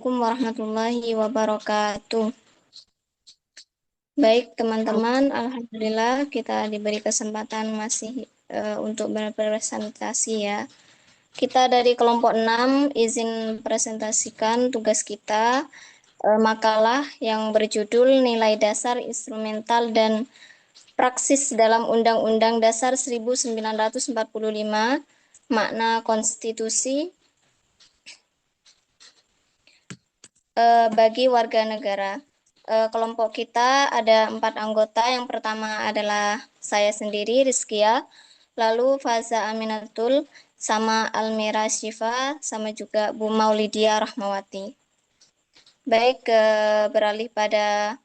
Assalamualaikum warahmatullahi wabarakatuh. Baik teman-teman, alhamdulillah kita diberi kesempatan masih untuk berpresentasi ya. Kita dari kelompok 6 izin presentasikan tugas kita, makalah yang berjudul Nilai Dasar Instrumental dan Praksis dalam Undang-Undang Dasar 1945, Makna Konstitusi bagi warga negara. Kelompok kita ada 4 anggota. Yang pertama adalah saya sendiri, Rizkia, lalu Faza Aminatul, sama Almira Syifa, sama juga Bu Maulidia Rahmawati. Baik, beralih pada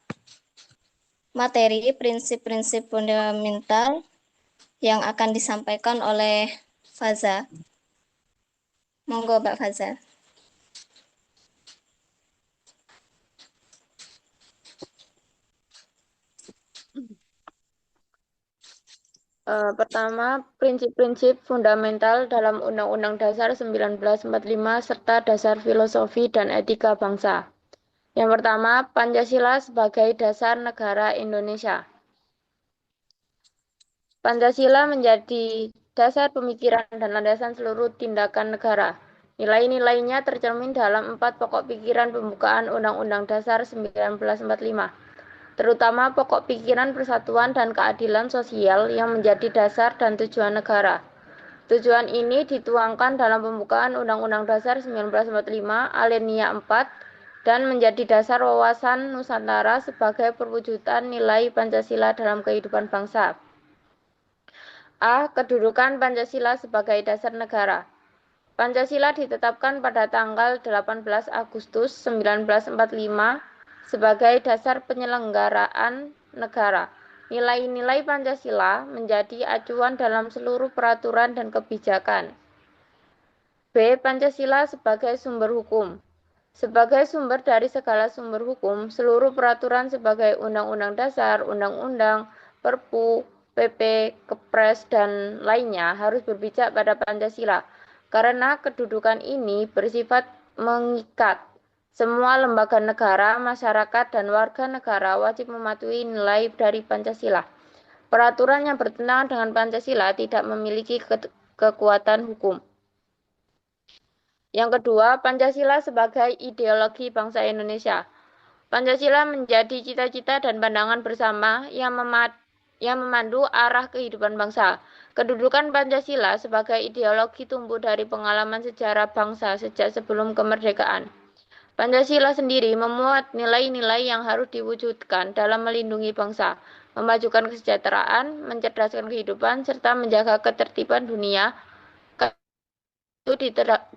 materi prinsip-prinsip fundamental yang akan disampaikan oleh Faza. Monggo Mbak Faza. Pertama, prinsip-prinsip fundamental dalam Undang-Undang Dasar 1945 serta dasar filosofi dan etika bangsa. Yang pertama, Pancasila sebagai dasar negara Indonesia. Pancasila menjadi dasar pemikiran dan landasan seluruh tindakan negara. Nilai-nilainya tercermin dalam 4 pokok pikiran pembukaan Undang-Undang Dasar 1945. Terutama pokok pikiran persatuan dan keadilan sosial yang menjadi dasar dan tujuan negara. Tujuan ini dituangkan dalam pembukaan Undang-Undang Dasar 1945 alinea 4 dan menjadi dasar wawasan Nusantara sebagai perwujudan nilai Pancasila dalam kehidupan bangsa. A. Kedudukan Pancasila sebagai dasar negara. Pancasila ditetapkan pada tanggal 18 Agustus 1945 sebagai dasar penyelenggaraan negara. Nilai-nilai Pancasila menjadi acuan dalam seluruh peraturan dan kebijakan. B. Pancasila sebagai sumber hukum. Sebagai sumber dari segala sumber hukum, seluruh peraturan sebagai undang-undang dasar, undang-undang, perpu, PP, kepres, dan lainnya harus berpijak pada Pancasila. Karena kedudukan ini bersifat mengikat. Semua lembaga negara, masyarakat, dan warga negara wajib mematuhi nilai dari Pancasila. Peraturan yang bertentangan dengan Pancasila tidak memiliki kekuatan hukum. Yang kedua, Pancasila sebagai ideologi bangsa Indonesia. Pancasila menjadi cita-cita dan pandangan bersama yang memandu arah kehidupan bangsa. Kedudukan Pancasila sebagai ideologi tumbuh dari pengalaman sejarah bangsa sejak sebelum kemerdekaan. Pancasila sendiri memuat nilai-nilai yang harus diwujudkan dalam melindungi bangsa, memajukan kesejahteraan, mencerdaskan kehidupan, serta menjaga ketertiban dunia. Itu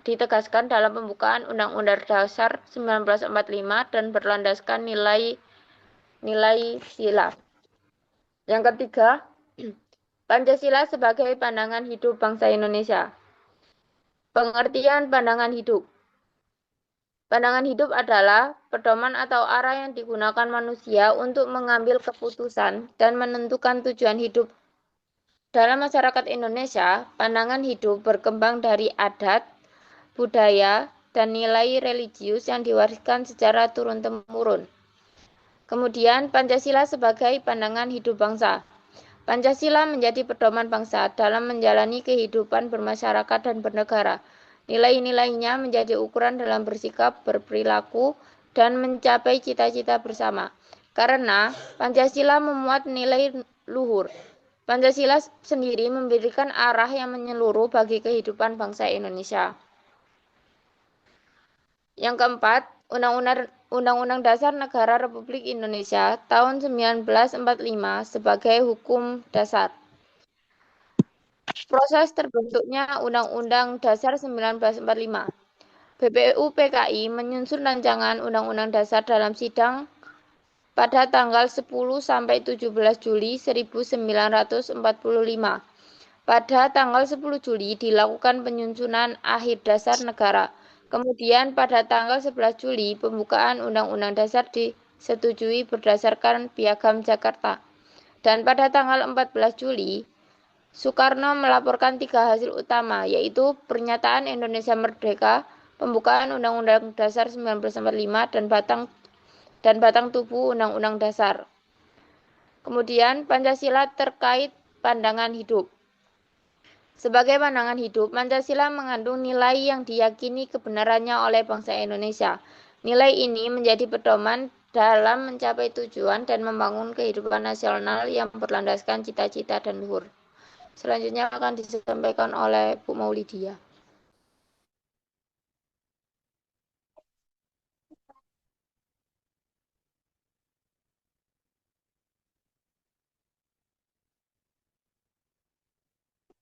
ditegaskan dalam pembukaan Undang-Undang Dasar 1945 dan berlandaskan nilai sila. Yang ketiga, Pancasila sebagai pandangan hidup bangsa Indonesia. Pengertian pandangan hidup. Pandangan hidup adalah pedoman atau arah yang digunakan manusia untuk mengambil keputusan dan menentukan tujuan hidup. Dalam masyarakat Indonesia, pandangan hidup berkembang dari adat, budaya, dan nilai religius yang diwariskan secara turun-temurun. Kemudian, Pancasila sebagai pandangan hidup bangsa. Pancasila menjadi pedoman bangsa dalam menjalani kehidupan bermasyarakat dan bernegara. Nilai-nilainya menjadi ukuran dalam bersikap, berperilaku, dan mencapai cita-cita bersama. Karena Pancasila memuat nilai luhur. Pancasila sendiri memberikan arah yang menyeluruh bagi kehidupan bangsa Indonesia. Yang keempat, Undang-Undang Dasar Negara Republik Indonesia tahun 1945 sebagai hukum dasar. Proses terbentuknya Undang-Undang Dasar 1945. BPU PKI menyusun rancangan Undang-Undang Dasar dalam sidang pada tanggal 10 sampai 17 Juli 1945. Pada tanggal 10 Juli dilakukan penyusunan akhir dasar negara. Kemudian pada tanggal 11 Juli pembukaan Undang-Undang Dasar disetujui berdasarkan Piagam Jakarta. Dan pada tanggal 14 Juli Soekarno melaporkan 3 hasil utama, yaitu pernyataan Indonesia Merdeka, pembukaan Undang-Undang Dasar 1945 dan batang tubuh Undang-Undang Dasar. Kemudian Pancasila terkait pandangan hidup. Sebagai pandangan hidup, Pancasila mengandung nilai yang diyakini kebenarannya oleh bangsa Indonesia. Nilai ini menjadi pedoman dalam mencapai tujuan dan membangun kehidupan nasional yang berlandaskan cita-cita dan luhur. Selanjutnya akan disampaikan oleh Bu Maulidia.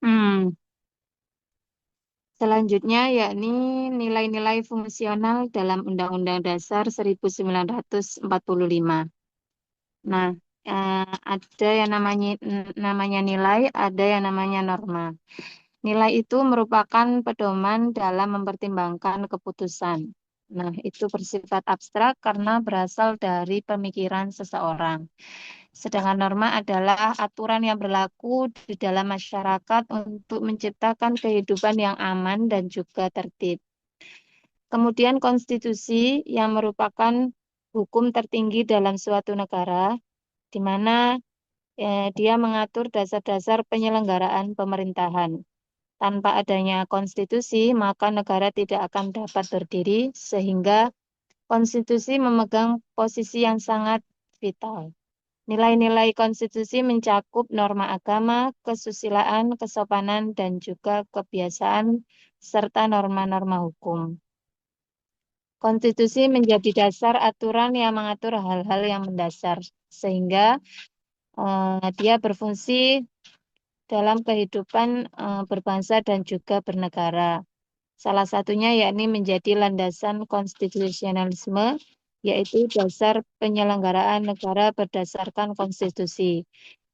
Hmm, Selanjutnya yakni nilai-nilai fungsional dalam Undang-Undang Dasar 1945. Nah, ada yang namanya nilai, ada yang namanya norma. Nilai itu merupakan pedoman dalam mempertimbangkan keputusan. Nah, itu bersifat abstrak karena berasal dari pemikiran seseorang. Sedangkan norma adalah aturan yang berlaku di dalam masyarakat untuk menciptakan kehidupan yang aman dan juga tertib. Kemudian konstitusi yang merupakan hukum tertinggi dalam suatu negara, di mana dia mengatur dasar-dasar penyelenggaraan pemerintahan. Tanpa adanya konstitusi, maka negara tidak akan dapat berdiri, sehingga konstitusi memegang posisi yang sangat vital. Nilai-nilai konstitusi mencakup norma agama, kesusilaan, kesopanan, dan juga kebiasaan, serta norma-norma hukum. Konstitusi menjadi dasar aturan yang mengatur hal-hal yang mendasar, sehingga dia berfungsi dalam kehidupan berbangsa dan juga bernegara. Salah satunya yakni menjadi landasan konstitusionalisme, yaitu dasar penyelenggaraan negara berdasarkan konstitusi.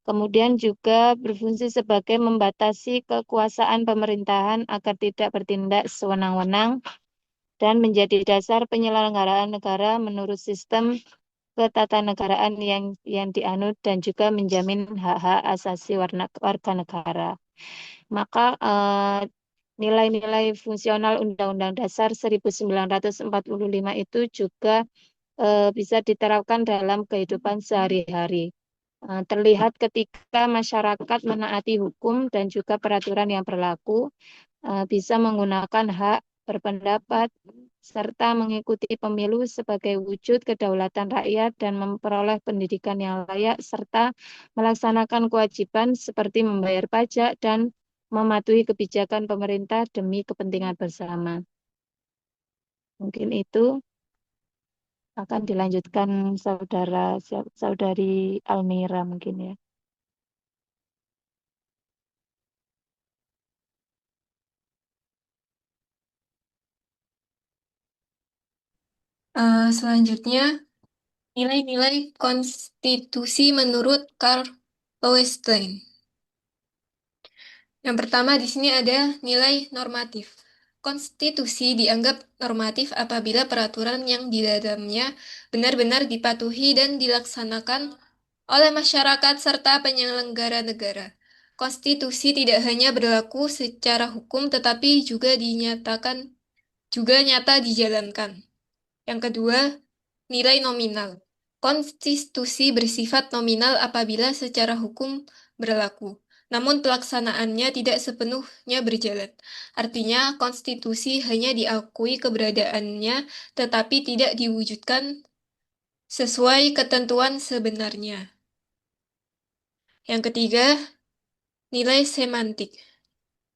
Kemudian juga berfungsi sebagai membatasi kekuasaan pemerintahan agar tidak bertindak sewenang-wenang dan menjadi dasar penyelenggaraan negara menurut sistem ketatanegaraan yang dianut dan juga menjamin hak-hak asasi warga negara. Maka nilai-nilai fungsional Undang-Undang Dasar 1945 itu juga bisa diterapkan dalam kehidupan sehari-hari. Terlihat ketika masyarakat menaati hukum dan juga peraturan yang berlaku, bisa menggunakan hak berpendapat, serta mengikuti pemilu sebagai wujud kedaulatan rakyat dan memperoleh pendidikan yang layak, serta melaksanakan kewajiban seperti membayar pajak dan mematuhi kebijakan pemerintah demi kepentingan bersama. Mungkin itu akan dilanjutkan saudari Almira mungkin ya. Selanjutnya, nilai-nilai konstitusi menurut Karl Lowenstein. Yang pertama di sini ada nilai normatif. Konstitusi dianggap normatif apabila peraturan yang di dalamnya benar-benar dipatuhi dan dilaksanakan oleh masyarakat serta penyelenggara negara. Konstitusi tidak hanya berlaku secara hukum tetapi juga nyata dijalankan. Yang kedua, nilai nominal. Konstitusi bersifat nominal apabila secara hukum berlaku, namun pelaksanaannya tidak sepenuhnya berjalan. Artinya, konstitusi hanya diakui keberadaannya, tetapi tidak diwujudkan sesuai ketentuan sebenarnya. Yang ketiga, nilai semantik.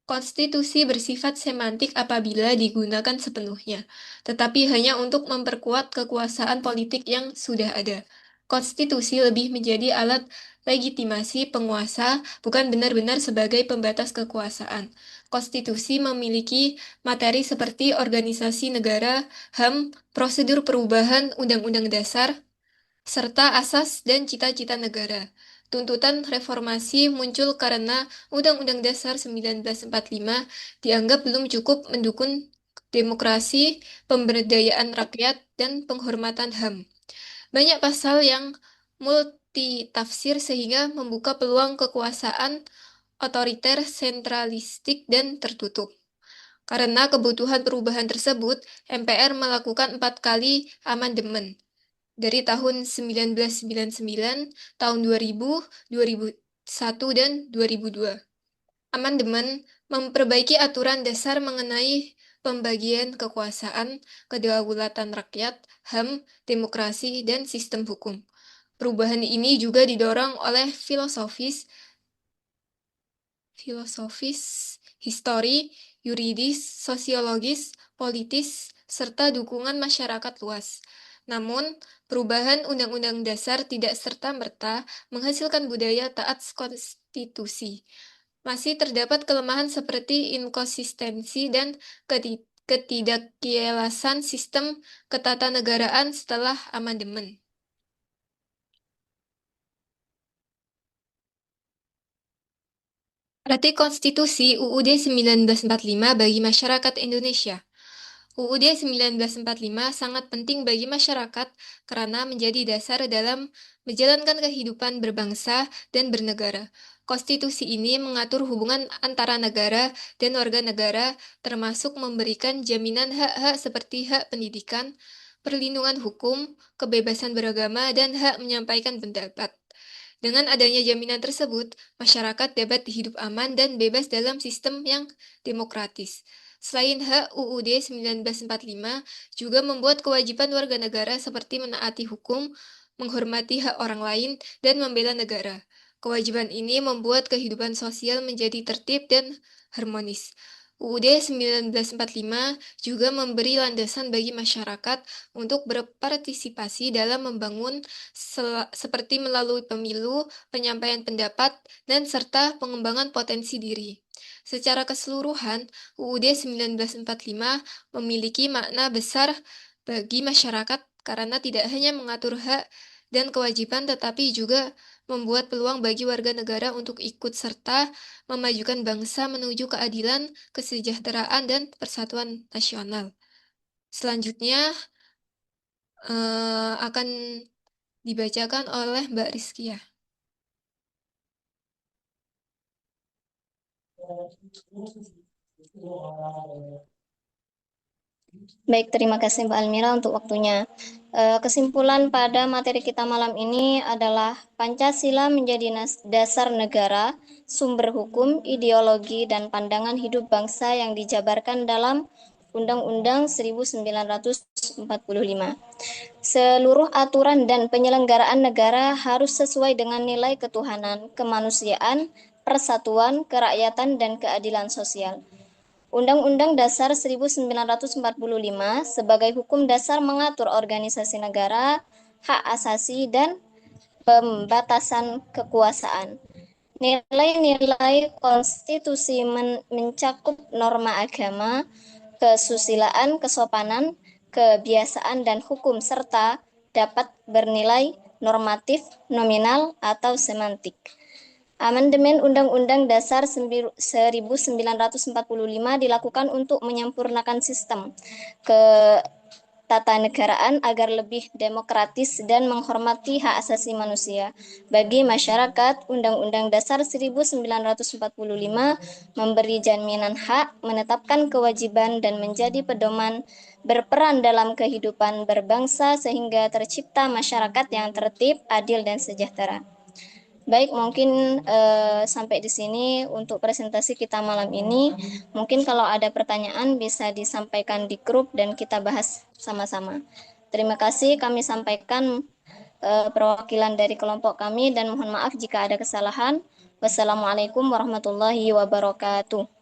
Konstitusi bersifat semantik apabila digunakan sepenuhnya, tetapi hanya untuk memperkuat kekuasaan politik yang sudah ada. Konstitusi lebih menjadi alat legitimasi penguasa, bukan benar-benar sebagai pembatas kekuasaan. Konstitusi memiliki materi seperti organisasi negara, HAM, prosedur perubahan Undang-Undang Dasar, serta asas dan cita-cita negara. Tuntutan reformasi muncul karena Undang-Undang Dasar 1945 dianggap belum cukup mendukung demokrasi, pemberdayaan rakyat, dan penghormatan HAM. Banyak pasal yang multitafsir sehingga membuka peluang kekuasaan otoriter, sentralistik, dan tertutup. Karena kebutuhan perubahan tersebut, MPR melakukan 4 kali amandemen dari tahun 1999, tahun 2000, 2001, dan 2002. Amandemen memperbaiki aturan dasar mengenai pembagian kekuasaan, kedaulatan rakyat, HAM, demokrasi, dan sistem hukum. Perubahan ini juga didorong oleh filosofis, histori, yuridis, sosiologis, politis, serta dukungan masyarakat luas. Namun, perubahan Undang-Undang Dasar tidak serta-merta menghasilkan budaya taat konstitusi. Masih terdapat kelemahan seperti inkonsistensi dan ketidakjelasan sistem ketatanegaraan setelah amandemen. Arti Konstitusi UUD 1945 bagi masyarakat Indonesia. UUD 1945 sangat penting bagi masyarakat karena menjadi dasar dalam menjalankan kehidupan berbangsa dan bernegara. Konstitusi ini mengatur hubungan antara negara dan warga negara, termasuk memberikan jaminan hak-hak seperti hak pendidikan, perlindungan hukum, kebebasan beragama, dan hak menyampaikan pendapat. Dengan adanya jaminan tersebut, masyarakat dapat hidup aman dan bebas dalam sistem yang demokratis. Selain hak, UUD 1945 juga membuat kewajiban warga negara seperti menaati hukum, menghormati hak orang lain, dan membela negara. Kewajiban ini membuat kehidupan sosial menjadi tertib dan harmonis. UUD 1945 juga memberi landasan bagi masyarakat untuk berpartisipasi dalam membangun seperti melalui pemilu, penyampaian pendapat, dan serta pengembangan potensi diri. Secara keseluruhan, UUD 1945 memiliki makna besar bagi masyarakat karena tidak hanya mengatur hak dan kewajiban tetapi juga membuat peluang bagi warga negara untuk ikut serta memajukan bangsa menuju keadilan, kesejahteraan, dan persatuan nasional. Selanjutnya akan dibacakan oleh Mbak Rizkia. Baik, terima kasih Mbak Almira untuk waktunya. Kesimpulan pada materi kita malam ini adalah Pancasila menjadi dasar negara, sumber hukum, ideologi, dan pandangan hidup bangsa yang dijabarkan dalam Undang-Undang 1945. Seluruh aturan dan penyelenggaraan negara harus sesuai dengan nilai ketuhanan, kemanusiaan, persatuan, kerakyatan, dan keadilan sosial. Undang-Undang Dasar 1945 sebagai hukum dasar mengatur organisasi negara, hak asasi, dan pembatasan kekuasaan. Nilai-nilai konstitusi mencakup norma agama, kesusilaan, kesopanan, kebiasaan, dan hukum, serta dapat bernilai normatif, nominal, atau semantik. Amandemen Undang-Undang Dasar 1945 dilakukan untuk menyempurnakan sistem ketatanegaraan agar lebih demokratis dan menghormati hak asasi manusia. Bagi masyarakat, Undang-Undang Dasar 1945 memberi jaminan hak, menetapkan kewajiban, dan menjadi pedoman berperan dalam kehidupan berbangsa sehingga tercipta masyarakat yang tertib, adil, dan sejahtera. Baik, mungkin sampai di sini untuk presentasi kita malam ini. Mungkin kalau ada pertanyaan bisa disampaikan di grup dan kita bahas sama-sama. Terima kasih, kami sampaikan perwakilan dari kelompok kami dan mohon maaf jika ada kesalahan. Wassalamualaikum warahmatullahi wabarakatuh.